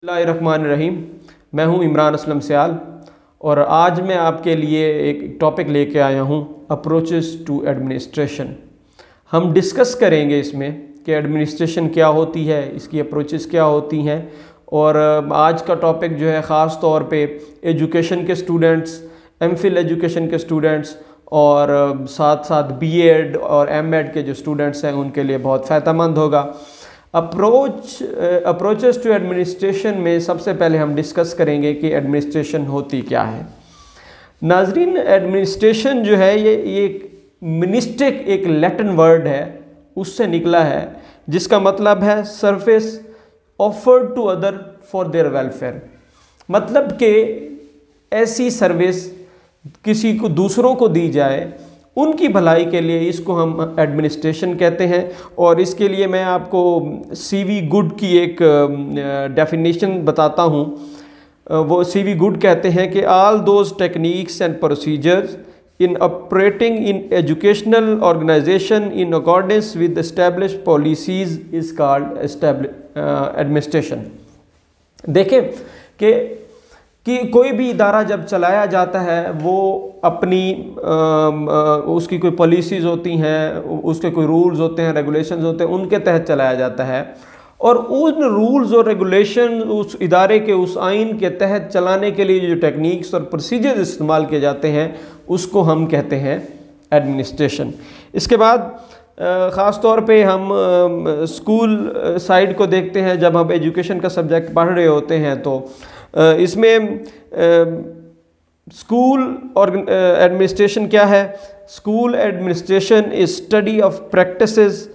बिस्मिल्लाहिर्रहमानिर्रहीम। मैं हूं इमरान असलम सियाल और आज मैं आपके लिए एक टॉपिक लेके आया हूं, अप्रोचेस टू एडमिनिस्ट्रेशन। हम डिस्कस करेंगे इसमें कि एडमिनिस्ट्रेशन क्या होती है, इसकी अप्रोचेस क्या होती हैं। और आज का टॉपिक जो है ख़ास तौर पे एजुकेशन के स्टूडेंट्स, एमफिल एजुकेशन के स्टूडेंट्स और साथ साथ बीएड और एमएड के जो स्टूडेंट्स हैं उनके लिए बहुत फ़ायदेमंद होगा। अप्रोचेस टू एडमिनिस्ट्रेशन में सबसे पहले हम डिस्कस करेंगे कि एडमिनिस्ट्रेशन होती क्या है। नाजरीन, एडमिनिस्ट्रेशन जो है ये एक मिनिस्टिक एक लैटिन वर्ड है, उससे निकला है, जिसका मतलब है service offered to other for their welfare. मतलब कि ऐसी सर्विस किसी को दूसरों को दी जाए उनकी भलाई के लिए, इसको हम एडमिनिस्ट्रेशन कहते हैं। और इसके लिए मैं आपको सीवी गुड की एक डेफिनेशन बताता हूँ। वो सीवी गुड कहते हैं कि all those techniques and procedures in operating in educational organisation in accordance with established policies is called administration. देखें कि कोई भी इदारा जब चलाया जाता है वो अपनी उसकी कोई पॉलिसीज़ होती हैं, उसके कोई रूल्स होते हैं, रेगुलेशंस होते हैं, उनके तहत चलाया जाता है। और उन रूल्स और रेगुलेशन उस इदारे के उस आइन के तहत चलाने के लिए जो टेक्निक्स और प्रोसीजर्स इस्तेमाल किए जाते हैं उसको हम कहते हैं एडमिनिस्ट्रेशन। इसके बाद ख़ास तौर पे हम स्कूल साइड को देखते हैं। जब हम एजुकेशन का सब्जेक्ट पढ़ रहे होते हैं तो इसमें स्कूल और एडमिनिस्ट्रेशन क्या है। School administration is study of practices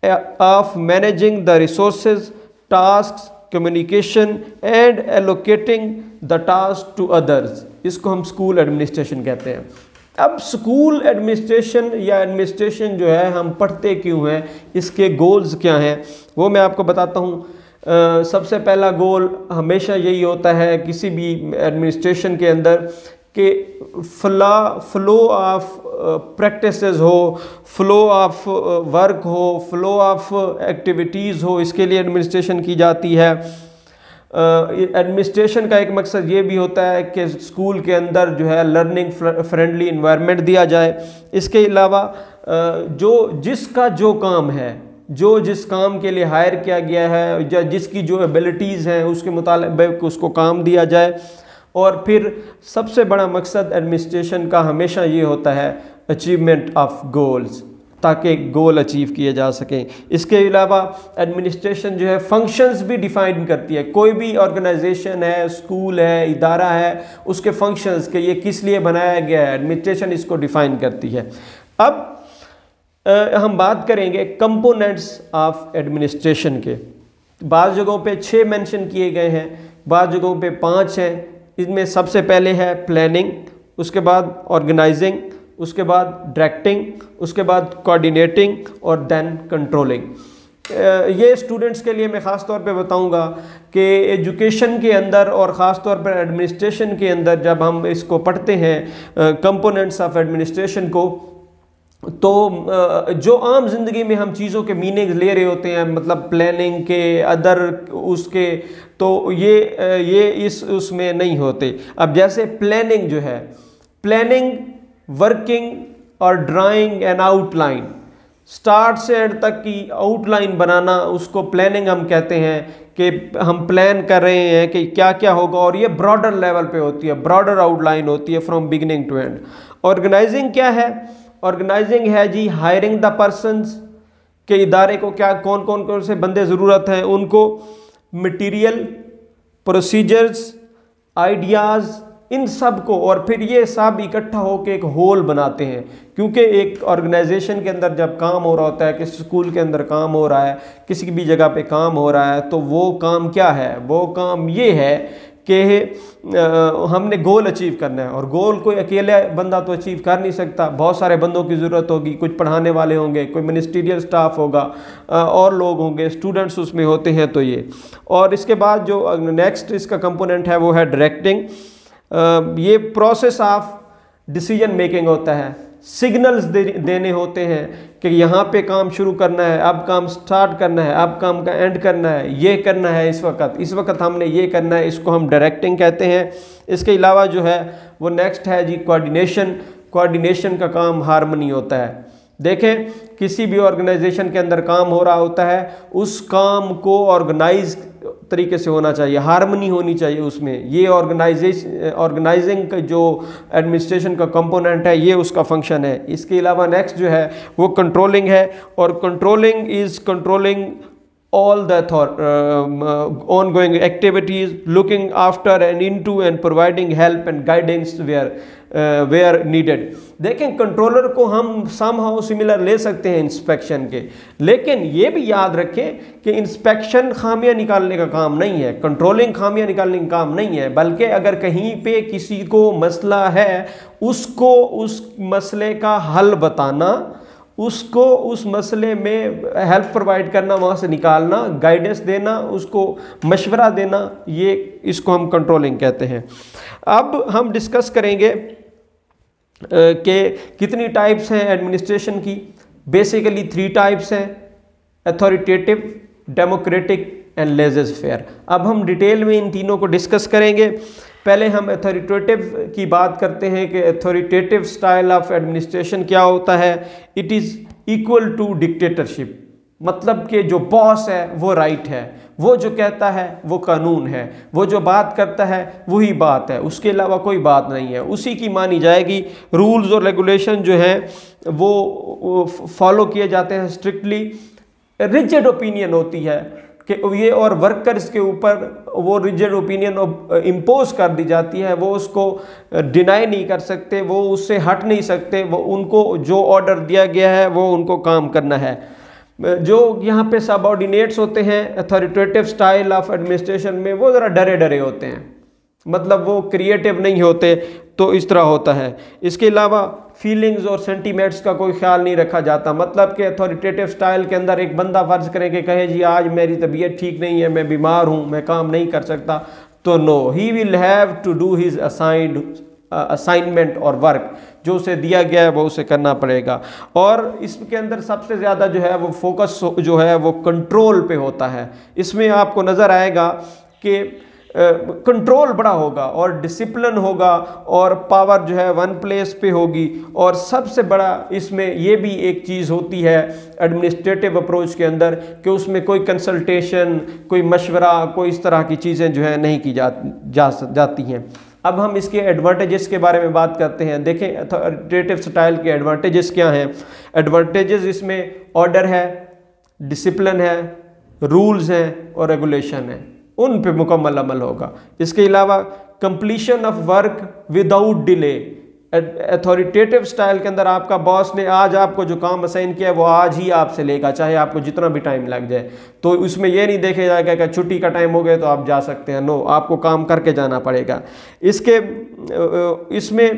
of managing the resources, tasks, communication and allocating the task to others. इसको हम स्कूल एडमिनिस्ट्रेशन कहते हैं। अब स्कूल एडमिनिस्ट्रेशन या एडमिनिस्ट्रेशन जो है हम पढ़ते क्यों हैं, इसके गोल्स क्या हैं, वो मैं आपको बताता हूँ। सबसे पहला गोल हमेशा यही होता है किसी भी एडमिनिस्ट्रेशन के अंदर कि फ्लो ऑफ प्रैक्टिसेस हो, फ्लो ऑफ वर्क हो, फ्लो ऑफ एक्टिविटीज़ हो, इसके लिए एडमिनिस्ट्रेशन की जाती है। एडमिनिस्ट्रेशन का एक मकसद ये भी होता है कि स्कूल के अंदर जो है लर्निंग फ्रेंडली इन्वायरमेंट दिया जाए। इसके अलावा जिसका जो काम है, जिस काम के लिए हायर किया गया है, या जिसकी जो एबिलिटीज़ हैं उसके मुताबिक उसको काम दिया जाए। और फिर सबसे बड़ा मकसद एडमिनिस्ट्रेशन का हमेशा ये होता है अचीवमेंट ऑफ गोल्स, ताकि गोल अचीव किए जा सकें। इसके अलावा एडमिनिस्ट्रेशन जो है फंक्शंस भी डिफाइन करती है। कोई भी ऑर्गेनाइजेशन है, स्कूल है, इदारा है, उसके फंक्शंस के ये किस लिए बनाया गया है, एडमिनिस्ट्रेशन इसको डिफाइन करती है। अब हम बात करेंगे कंपोनेंट्स ऑफ एडमिनिस्ट्रेशन के। बाज़ जगहों पे 6 मेंशन किए गए हैं, बाज़ जगहों पे 5 हैं। इनमें सबसे पहले है प्लानिंग, उसके बाद ऑर्गेनाइजिंग, उसके बाद डायरेक्टिंग, उसके बाद कोऑर्डिनेटिंग और देन कंट्रोलिंग। ये स्टूडेंट्स के लिए मैं ख़ास तौर पे बताऊंगा कि एजुकेशन के अंदर और ख़ास तौर पर एडमिनिस्ट्रेशन के अंदर जब हम इसको पढ़ते हैं कंपोनेंट्स ऑफ एडमिनिस्ट्रेशन को, तो जो आम ज़िंदगी में हम चीज़ों के मीनिंग ले रहे होते हैं, मतलब प्लानिंग के अदर उसके, तो ये उसमें नहीं होते। अब जैसे प्लानिंग जो है, प्लानिंग वर्किंग और ड्राइंग एन आउटलाइन, स्टार्ट से एंड तक की आउटलाइन बनाना, उसको प्लानिंग हम कहते हैं। कि हम प्लान कर रहे हैं कि क्या क्या होगा, और ये ब्रॉडर लेवल पे होती है, ब्रॉडर आउटलाइन होती है from beginning to end. Organising क्या है? ऑर्गेनाइजिंग है जी हायरिंग द पर्सनस, के इदारे को क्या कौन से बंदे ज़रूरत हैं उनको, मटेरियल, प्रोसीजर्स, आइडियाज़, इन सब को, और फिर ये सब इकट्ठा होकर एक होल बनाते हैं। क्योंकि एक ऑर्गेनाइजेशन के अंदर जब काम हो रहा होता है, किसी स्कूल के अंदर काम हो रहा है, किसी भी जगह पे काम हो रहा है, तो वो काम क्या है? वो काम ये है कि हमने गोल अचीव करना है। और गोल कोई अकेले बंदा तो अचीव कर नहीं सकता, बहुत सारे बंदों की ज़रूरत होगी। कुछ पढ़ाने वाले होंगे, कोई मिनिस्ट्रियल स्टाफ होगा, और लोग होंगे, स्टूडेंट्स उसमें होते हैं। तो ये, और इसके बाद जो नेक्स्ट इसका कंपोनेंट है वो है डायरेक्टिंग। ये प्रोसेस ऑफ डिसीजन मेकिंग होता है सिग्नल्स देने होते हैं कि यहाँ पे काम शुरू करना है, अब काम स्टार्ट करना है, अब काम का एंड करना है, ये करना है इस वक्त हमने ये करना है, इसको हम डायरेक्टिंग कहते हैं। इसके अलावा जो है वो नेक्स्ट है जी कोऑर्डिनेशन का काम हार्मनी होता है। देखें, किसी भी ऑर्गेनाइजेशन के अंदर काम हो रहा होता है, उस काम को ऑर्गेनाइज तरीके से होना चाहिए, हार्मनी होनी चाहिए उसमें। ये ऑर्गेनाइजिंग का जो एडमिनिस्ट्रेशन का कंपोनेंट है, ये उसका फंक्शन है। इसके अलावा नेक्स्ट जो है वो कंट्रोलिंग है, और controlling all the ongoing activities, looking after and into and providing help and guidance where needed। देखें, कंट्रोलर को हम somehow similar ले सकते हैं इंस्पेक्शन के, लेकिन ये भी याद रखें कि इंस्पेक्शन खामियां निकालने का काम नहीं है, कंट्रोलिंग खामियां निकालने का काम नहीं है, बल्कि अगर कहीं पे किसी को मसला है, उसको उस मसले का हल बताना, उसको उस मसले में हेल्प प्रोवाइड करना, वहाँ से निकालना, गाइडेंस देना, उसको मशवरा देना, ये इसको हम कंट्रोलिंग कहते हैं। अब हम डिस्कस करेंगे कि कितनी टाइप्स हैं एडमिनिस्ट्रेशन की। बेसिकली 3 टाइप्स हैं, अथॉरिटेटिव, डेमोक्रेटिक एंड लेज़र-फेयर। अब हम डिटेल में इन तीनों को डिस्कस करेंगे। पहले हम अथॉरिटेटिव की बात करते हैं कि अथॉरिटेटिव स्टाइल ऑफ एडमिनिस्ट्रेशन क्या होता है। It is equal to dictatorship, मतलब कि जो बॉस है वो राइट है, वो जो कहता है वो कानून है, वो जो बात करता है वही बात है, उसके अलावा कोई बात नहीं है, उसी की मानी जाएगी। रूल्स और रेगुलेशन जो हैं वो फॉलो किए जाते हैं स्ट्रिक्टली। रिजिड ओपिनियन होती है कि ये, और वर्कर्स के ऊपर वो रिजिड ओपिनियन इम्पोज कर दी जाती है, वो उसको डिनाई नहीं कर सकते, वो उससे हट नहीं सकते, वो उनको जो ऑर्डर दिया गया है वो उनको काम करना है। जो यहाँ पे सबऑर्डिनेट्स होते हैं अथॉरिटेटिव स्टाइल ऑफ एडमिनिस्ट्रेशन में, वो ज़रा डरे डरे होते हैं, मतलब वो क्रिएटिव नहीं होते, तो इस तरह होता है। इसके अलावा फीलिंग्स और सेंटीमेंट्स का कोई ख्याल नहीं रखा जाता, मतलब कि अथॉरिटेटिव स्टाइल के अंदर एक बंदा फ़र्ज करें कि कहे जी आज मेरी तबीयत ठीक नहीं है, मैं बीमार हूँ, मैं काम नहीं कर सकता, तो no, he will have to do his assignment और वर्क, जो उसे दिया गया है वो उसे करना पड़ेगा। और इसके अंदर सबसे ज़्यादा जो है वो फोकस जो है वो कंट्रोल पे होता है। इसमें आपको नज़र आएगा कि कंट्रोल बड़ा होगा और डिसिप्लिन होगा और पावर जो है वन प्लेस पे होगी। और सबसे बड़ा इसमें ये भी एक चीज़ होती है एडमिनिस्ट्रेटिव अप्रोच के अंदर कि उसमें कोई कंसल्टेशन, कोई मशवरा, कोई इस तरह की चीज़ें जो है नहीं की जाती हैं। अब हम इसके एडवांटेजेस के बारे में बात करते हैं। देखें अथॉरिटेटिव स्टाइल के एडवांटेजेस क्या हैं। एडवांटेजेस इसमें ऑर्डर है, डिसिप्लिन है, रूल्स हैं और रेगुलेशन है, उन पे मुकम्मल अमल होगा। इसके अलावा completion of work without delay. Authoritative style के अंदर आपका बॉस ने आज आपको जो काम असाइन किया है वो आज ही आपसे लेगा, चाहे आपको जितना भी टाइम लग जाए। तो उसमें यह नहीं देखा जाएगा कि छुट्टी का टाइम हो गया तो आप जा सकते हैं, नो, आपको काम करके जाना पड़ेगा। इसमें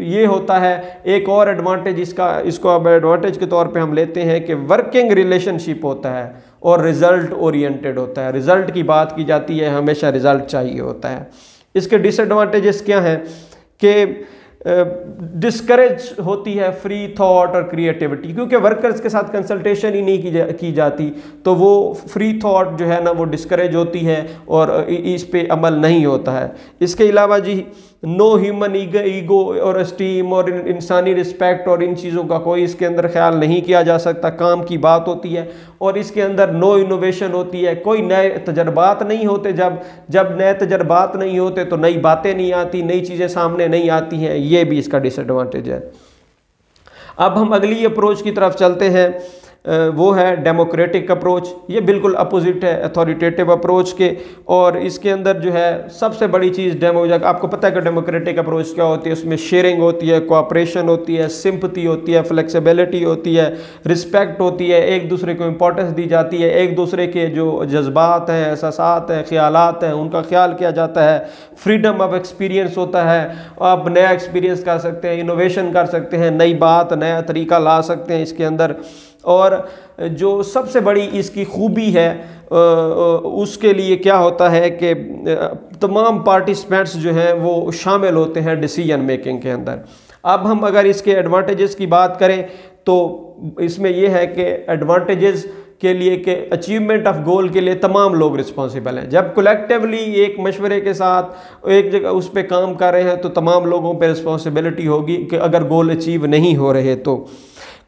ये होता है एक और एडवांटेज, इसको अब एडवांटेज के तौर पे हम लेते हैं कि वर्किंग रिलेशनशिप होता है और रिज़ल्ट ओरिएंटेड होता है। रिज़ल्ट की बात की जाती है, हमेशा रिज़ल्ट चाहिए होता है। इसके डिसएडवांटेजेस क्या हैं कि डिस्करेज होती है फ्री थॉट और क्रिएटिविटी, क्योंकि वर्कर्स के साथ कंसल्टेशन ही नहीं की जाती, तो वो फ्री थॉट जो है ना वो डिस्करेज होती है और इस पे अमल नहीं होता है। इसके अलावा जी नो ह्यूमन ईगो और एस्टीम और इंसानी रिस्पेक्ट और इन चीज़ों का कोई इसके अंदर ख्याल नहीं किया जा सकता, काम की बात होती है। और इसके अंदर नो इनोवेशन होती है, कोई नए तजर्बात नहीं होते। जब नए तजर्बात नहीं होते तो नई बातें नहीं आती, नई चीज़ें सामने नहीं आती हैं, ये भी इसका डिसएडवांटेज है। अब हम अगली अप्रोच की तरफ चलते हैं, वो है डेमोक्रेटिक अप्रोच। ये बिल्कुल अपोजिट है अथॉरिटेटिव अप्रोच के, और इसके अंदर जो है सबसे बड़ी चीज़ आपको पता है कि डेमोक्रेटिक अप्रोच क्या होती है। उसमें शेयरिंग होती है, कोऑपरेशन होती है, सिंपथी होती है, फ्लेक्सिबिलिटी होती है, रिस्पेक्ट होती है, एक दूसरे को इम्पोर्टेंस दी जाती है, एक दूसरे के जो जज्बात हैं, एहसासात हैं, ख्यालात हैं, उनका ख्याल किया जाता है। फ्रीडम ऑफ एक्सपीरियंस होता है, आप नया एक्सपीरियंस कर सकते हैं, इनोवेशन कर सकते हैं, नई बात, नया तरीका ला सकते हैं इसके अंदर। और जो सबसे बड़ी इसकी खूबी है उसके लिए क्या होता है कि तमाम पार्टिसिपेंट्स जो हैं वो शामिल होते हैं डिसीजन मेकिंग के अंदर। अब हम अगर इसके एडवांटेजेस की बात करें तो इसमें यह है कि एडवांटेजेस के लिए कि अचीवमेंट ऑफ गोल के लिए तमाम लोग रिस्पॉन्सिबल हैं। जब कलेक्टिवली एक मशवरे के साथ एक जगह उस पर काम कर रहे हैं तो तमाम लोगों पे रिस्पॉन्सिबिलिटी होगी कि अगर गोल अचीव नहीं हो रहे तो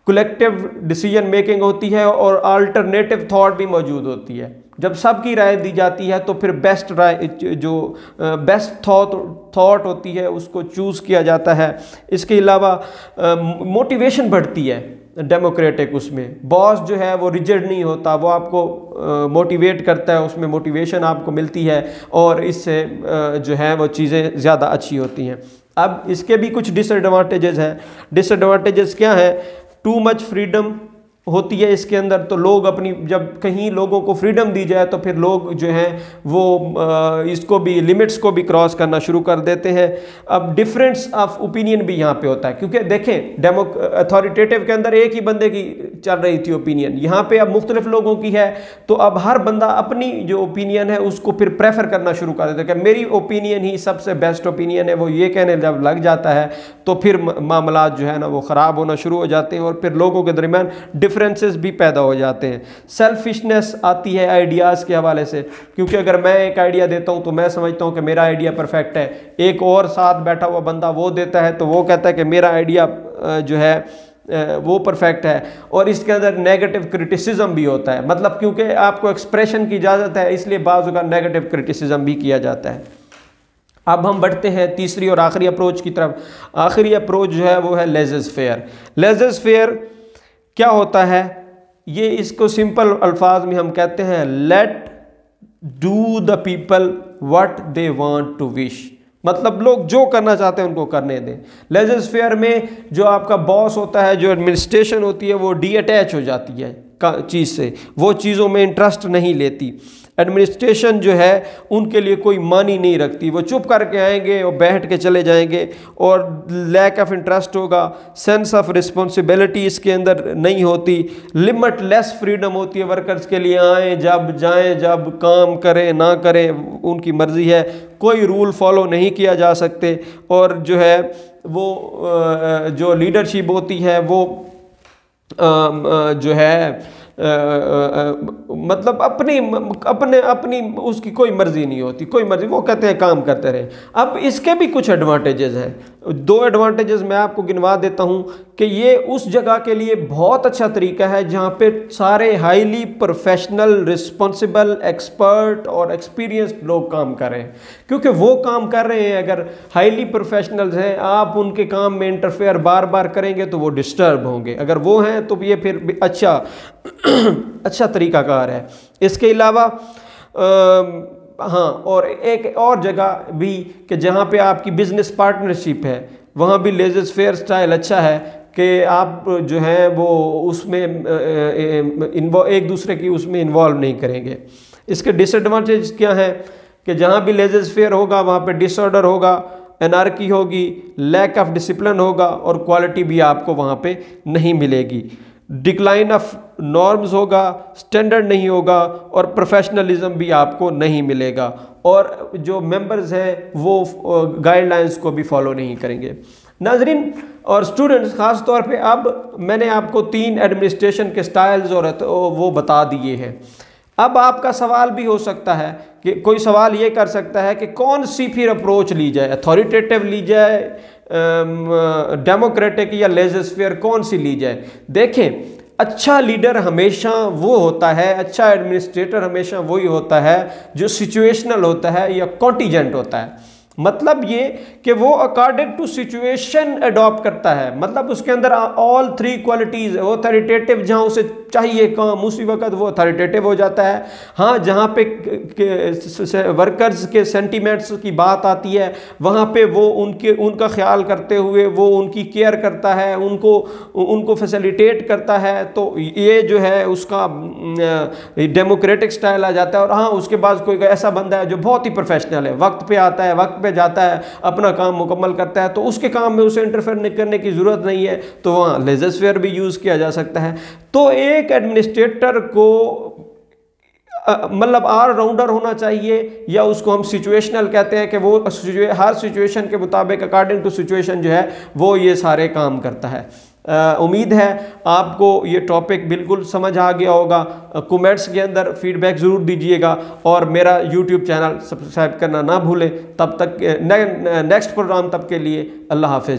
कलेक्टिव डिसीजन मेकिंग होती है और अल्टरनेटिव थॉट भी मौजूद होती है। जब सबकी राय दी जाती है तो फिर बेस्ट राय जो बेस्ट थॉट होती है उसको चूज़ किया जाता है। इसके अलावा मोटिवेशन बढ़ती है डेमोक्रेटिक, उसमें बॉस जो है वो रिजिड नहीं होता, वो आपको मोटिवेट करता है, उसमें मोटिवेशन आपको मिलती है और इससे जो है वो चीज़ें ज़्यादा अच्छी होती हैं। अब इसके भी कुछ डिसएडवांटेजेस हैं। डिसएडवांटेजेस क्या है? टू मच फ्रीडम होती है इसके अंदर, तो लोग अपनी, जब कहीं लोगों को फ्रीडम दी जाए तो फिर लोग जो हैं वो इसको भी, लिमिट्स को भी क्रॉस करना शुरू कर देते हैं। अब डिफरेंस ऑफ ओपिनियन भी यहाँ पे होता है, क्योंकि देखें अथॉरिटेटिव के अंदर एक ही बंदे की चल रही थी ओपिनियन, यहाँ पे अब मुख्तलिफ लोगों की है, तो अब हर बंदा अपनी जो ओपिनियन है उसको फिर प्रेफर करना शुरू कर देता है कि मेरी ओपिनियन ही सबसे बेस्ट ओपिनियन है। वो ये कहने जब लग जाता है तो फिर मामला जो है ना वो ख़राब होना शुरू हो जाते हैं और फिर लोगों के दरमियान डिफरेंसेस भी पैदा हो जाते हैं। सेल्फिशनेस आती है आइडियाज़ के हवाले से, क्योंकि अगर मैं एक आइडिया देता हूं तो मैं समझता हूं कि मेरा आइडिया परफेक्ट है, एक और साथ बैठा हुआ बंदा वो देता है तो वो कहता है कि मेरा आइडिया जो है वो परफेक्ट है। और इसके अंदर नेगेटिव क्रिटिसिज्म भी होता है, मतलब क्योंकि आपको एक्सप्रेशन की इजाज़त है इसलिए बाज़ का नेगेटिव क्रिटिसिज्म भी किया जाता है। अब हम बढ़ते हैं तीसरी और आखिरी अप्रोच की तरफ। आखिरी अप्रोच जो है वो है लेज़र फेयर। लेज़र फेयर क्या होता है? ये इसको सिंपल अल्फाज में हम कहते हैं let do the people what they want to wish, मतलब लोग जो करना चाहते हैं उनको करने दें। लेज़र फेयर में जो आपका बॉस होता है, जो एडमिनिस्ट्रेशन होती है, वो डी अटैच हो जाती है चीज़ से, वो चीज़ों में इंटरेस्ट नहीं लेती। एडमिनिस्ट्रेशन जो है उनके लिए कोई मानी नहीं रखती, वो चुप करके आएंगे और बैठ के चले जाएंगे और लैक ऑफ इंटरेस्ट होगा। सेंस ऑफ रिस्पॉन्सिबिलिटी इसके अंदर नहीं होती। लिमिटलेस फ्रीडम होती है वर्कर्स के लिए, आएँ जब जाएं, जब काम करें ना करें उनकी मर्ज़ी है, कोई रूल फॉलो नहीं किया जा सकते। और जो है वो जो लीडरशिप होती है वो जो है मतलब अपनी उसकी कोई मर्जी नहीं होती, कोई मर्जी, वो कहते हैं काम करते रहे। अब इसके भी कुछ एडवांटेजेस हैं। दो एडवांटेजेस मैं आपको गिनवा देता हूं कि ये उस जगह के लिए बहुत अच्छा तरीका है जहां पे सारे हाईली प्रोफेशनल, रिस्पॉन्सिबल, एक्सपर्ट और एक्सपीरियंस्ड लोग काम कर रहे हैं। क्योंकि वो काम कर रहे हैं, अगर हाईली प्रोफेशनल्स हैं, आप उनके काम में इंटरफेयर बार बार करेंगे तो वो डिस्टर्ब होंगे। अगर वो हैं तो ये फिर अच्छा तरीकाकार है। इसके अलावा हाँ, और एक और जगह भी कि जहाँ पे आपकी बिजनेस पार्टनरशिप है, वहाँ भी लेज़र फेयर स्टाइल अच्छा है कि आप जो है वो उसमें एक दूसरे की उसमें इन्वॉल्व नहीं करेंगे। इसके डिसएडवांटेज क्या है कि जहाँ भी लेज़र फेयर होगा वहाँ पे डिसऑर्डर होगा, एनार्की होगी, लैक ऑफ डिसिप्लिन होगा और क्वालिटी भी आपको वहाँ पे नहीं मिलेगी। डिक्लाइन ऑफ नॉर्म्स होगा, स्टैंडर्ड नहीं होगा और प्रोफेशनलिज्म भी आपको नहीं मिलेगा। और जो मेंबर्स हैं वो गाइडलाइंस को भी फॉलो नहीं करेंगे। नाज़रीन और स्टूडेंट्स, ख़ास तौर पे अब मैंने आपको 3 एडमिनिस्ट्रेशन के स्टाइल्स और वो बता दिए हैं। अब आपका सवाल भी हो सकता है कि कोई सवाल ये कर सकता है कि कौन सी फिर अप्रोच ली जाए, अथॉरिटेटिव ली जाए, डेमोक्रेटिक या लेज़र फेयर, कौन सी ली जाए? देखें, अच्छा लीडर हमेशा वो होता है, अच्छा एडमिनिस्ट्रेटर हमेशा वही होता है जो सिचुएशनल होता है या कॉन्टीजेंट होता है। मतलब ये कि वो अकॉर्डिंग टू सिचुएशन अडॉप्ट करता है, मतलब उसके अंदर ऑल 3 क्वालिटीज़। वो अथॉरिटेटिव, जहाँ उसे चाहिए काम उसी वक्त वो अथॉरिटेटिव हो जाता है। हाँ, जहाँ पे वर्कर्स के सेंटीमेंट्स की बात आती है वहाँ पे वो उनका ख्याल करते हुए वो उनकी केयर करता है, उनको फैसिलिटेट करता है। तो ये जो है उसका डेमोक्रेटिक स्टाइल आ जाता है। और हाँ, उसके बाद कोई ऐसा बंदा है जो बहुत ही प्रोफेशनल है, वक्त पे आता है, वक्त पे जाता है, अपना काम मुकम्मल करता है, तो उसके काम में उसे इंटरफेयर करने की ज़रूरत नहीं है, तो वहाँ लेज़र फेयर भी यूज़ किया जा सकता है। तो एक एडमिनिस्ट्रेटर को मतलब ऑलराउंडर होना चाहिए, या उसको हम सिचुएशनल कहते हैं कि वो हर सिचुएशन के मुताबिक अकॉर्डिंग टू सिचुएशन जो है वो ये सारे काम करता है। उम्मीद है आपको ये टॉपिक बिल्कुल समझ आ गया होगा। कमेंट्स के अंदर फीडबैक ज़रूर दीजिएगा और मेरा यूट्यूब चैनल सब्सक्राइब करना ना भूलें। तब तक नेक्स्ट प्रोग्राम तब के लिए अल्लाह हाफिज़।